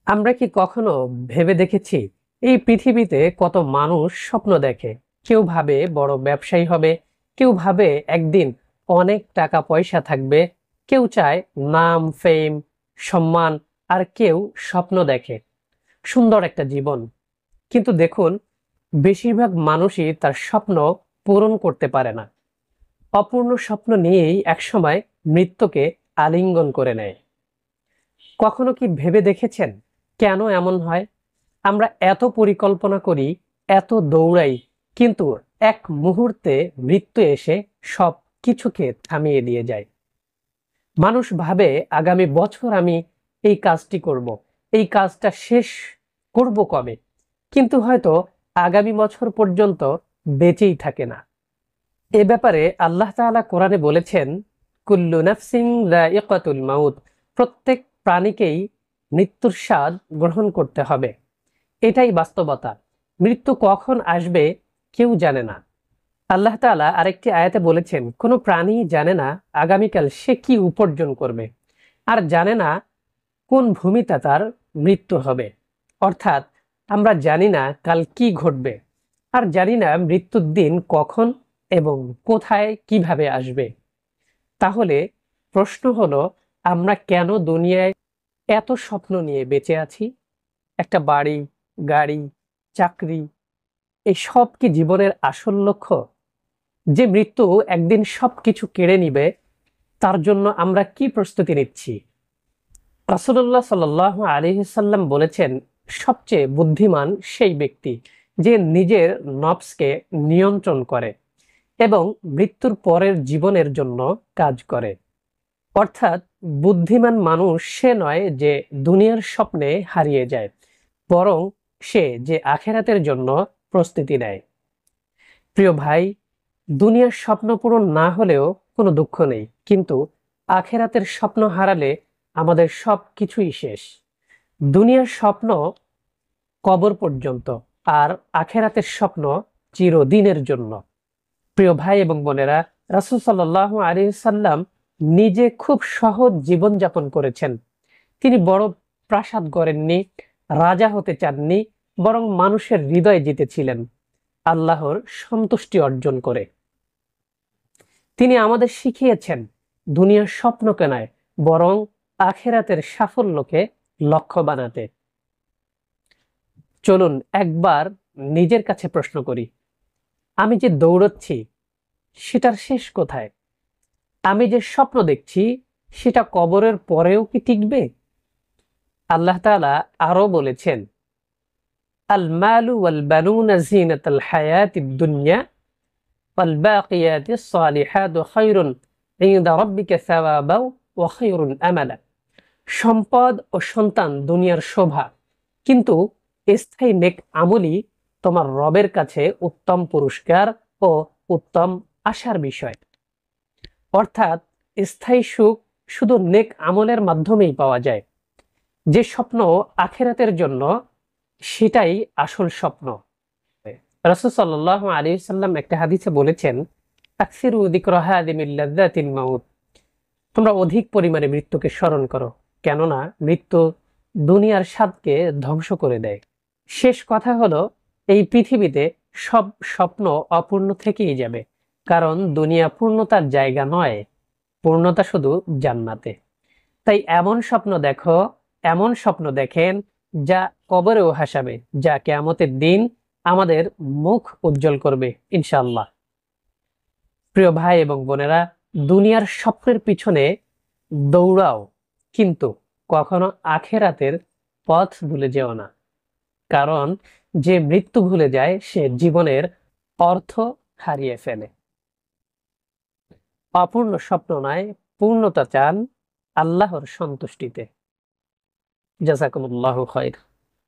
আমরা কি কখনো ভেবে দেখেছি এই পৃথিবীতে কত মানুষ স্বপ্ন দেখে? কেউ ভাবে বড় ব্যবসায়ী হবে, কেউ ভাবে একদিন অনেক টাকা পয়সা থাকবে, কেউ চায় নাম, ফেম, সম্মান, আর কেউ স্বপ্ন দেখে সুন্দর একটা জীবন। কিন্তু দেখুন, বেশিরভাগ মানুষই তার স্বপ্ন পূরণ করতে পারে না। অপূর্ণ স্বপ্ন নিয়েই একসময় মৃত্যুকে আলিঙ্গন করে নেয়। কখনো কি ভেবে দেখেছেন কেন এমন হয়? আমরা এত পরিকল্পনা করি, এত দৌড়াই, কিন্তু এক মুহূর্তে মৃত্যু এসে সব কিছুকে থামিয়ে দিয়ে যায়। মানুষ ভাবে আগামী বছর আমি এই কাজটি করব, এই কাজটা শেষ করব কবে, কিন্তু হয়তো আগামী বছর পর্যন্ত বেঁচেই থাকে না। এ ব্যাপারে আল্লাহ তাআলা কোরআনে বলেছেন, কুল্লু নাফসিন যায়িকাতুল মাউত, প্রত্যেক প্রাণীকেই মৃত্যুর স্বাদ গ্রহণ করতে হবে। এটাই বাস্তবতা। মৃত্যু কখন আসবে কেউ জানে না। আল্লাহ তাআলা আরেকটি আয়াতে বলেছেন, কোনো প্রাণী জানে না আগামীকাল সে কি উপার্জন করবে, আর জানে না কোন ভূমিতে তার মৃত্যু হবে। অর্থাৎ আমরা জানি না কাল কি ঘটবে, আর জানি না মৃত্যুর দিন কখন এবং কোথায় কিভাবে আসবে। তাহলে প্রশ্ন হলো, আমরা কেন দুনিয়ায় এত স্বপ্ন নিয়ে বেঁচে আছি? একটা বাড়ি, গাড়ি, চাকরি, এই সব কি জীবনের আসল লক্ষ্য? যে মৃত্যু একদিন সবকিছু কেড়ে নিবে, তার জন্য আমরা কি প্রস্তুতি নিচ্ছি? রাসূলুল্লাহ সাল্লাল্লাহু আলাইহি সাল্লাম বলেছেন, সবচেয়ে বুদ্ধিমান সেই ব্যক্তি যে নিজের নফসকে নিয়ন্ত্রণ করে এবং মৃত্যুর পরের জীবনের জন্য কাজ করে। অর্থাৎ বুদ্ধিমান মানুষ সে নয় যে দুনিয়ার স্বপ্নে হারিয়ে যায়, বরং সে যে আখেরাতের জন্য প্রস্তুতি নেয়। প্রিয় ভাই, দুনিয়ার স্বপ্ন পূরণ না হলেও কোনো দুঃখ নেই, কিন্তু আখেরাতের স্বপ্ন হারালে আমাদের সব কিছুই শেষ। দুনিয়ার স্বপ্ন কবর পর্যন্ত, আর আখেরাতের স্বপ্ন চিরদিনের জন্য। প্রিয় ভাই এবং বোনেরা, রাসূল সাল্লাল্লাহু আলাইহি সাল্লাম নিজে খুব সহজ জীবন যাপন করেছেন। তিনি বড় প্রাসাদ গড়েননি, রাজা হতে চাননি, বরং মানুষের হৃদয় জিতেছিলেন আল্লাহর সন্তুষ্টি অর্জন করে। তিনি আমাদের শিখিয়েছেন দুনিয়ার স্বপ্নকে নয়, বরং আখেরাতের সাফল্যকে লক্ষ্য বানাতে। চলুন একবার নিজের কাছে প্রশ্ন করি, আমি যে দৌড়চ্ছি সেটার শেষ কোথায়? আমি যে স্বপ্ন দেখছি সেটা কবরের পরেও কি টিকবে? আল্লাহ তাআলা আরো বলেছেন, আল মালু ওয়াল বানুনা জিনাতাল হায়াতিদ দুনিয়া ওয়াল বাকিয়াতিস সালিহাতু খায়রুন ইনদা রাব্বিকা সাওয়াবাও ওয়া খায়রুন আমালা। সম্পদ ও সন্তান দুনিয়ার শোভা, কিন্তু স্থায়ী নেক আমলই তোমার রবের কাছে উত্তম পুরস্কার ও উত্তম আশার বিষয়। অর্থাৎ স্থায়ী সুখ শুধু নেক আমলের মাধ্যমেই পাওয়া যায়। যে স্বপ্ন আখেরাতের জন্য, সেটাই আসল স্বপ্ন। রাসূল সাল্লাল্লাহু আলাইহি সাল্লাম একটা হাদিসে বলেছেন, আকসিরু যিকরা হাদিমিল লাযযাতিল মাউত, তোমরা অধিক পরিমাণে মৃত্যুকে স্মরণ করো, কেননা মৃত্যু দুনিয়ার স্বাদকে ধ্বংস করে দেয়। শেষ কথা হলো, এই পৃথিবীতে সব স্বপ্ন অপূর্ণ থেকেই যাবে, কারণ দুনিয়া পূর্ণতার জায়গা নয়, পূর্ণতা শুধু জান্নাতে। তাই এমন স্বপ্ন দেখো, এমন স্বপ্ন দেখেন যা কবরেও হাসাবে, যা কিয়ামতের দিন আমাদের মুখ উজ্জ্বল করবে ইনশাআল্লাহ। প্রিয় ভাই এবং বোনেরা, দুনিয়ার স্বপ্নের পিছনে দৌড়াও, কিন্তু কখনো আখেরাতের পথ ভুলে যেও না। কারণ যে মৃত্যু ভুলে যায় সে জীবনের অর্থ হারিয়ে ফেলে। অপূর্ণ স্বপ্ন নয়, পূর্ণতা চান আল্লাহর সন্তুষ্টিতে। জাযাকুমুল্লাহু খায়র।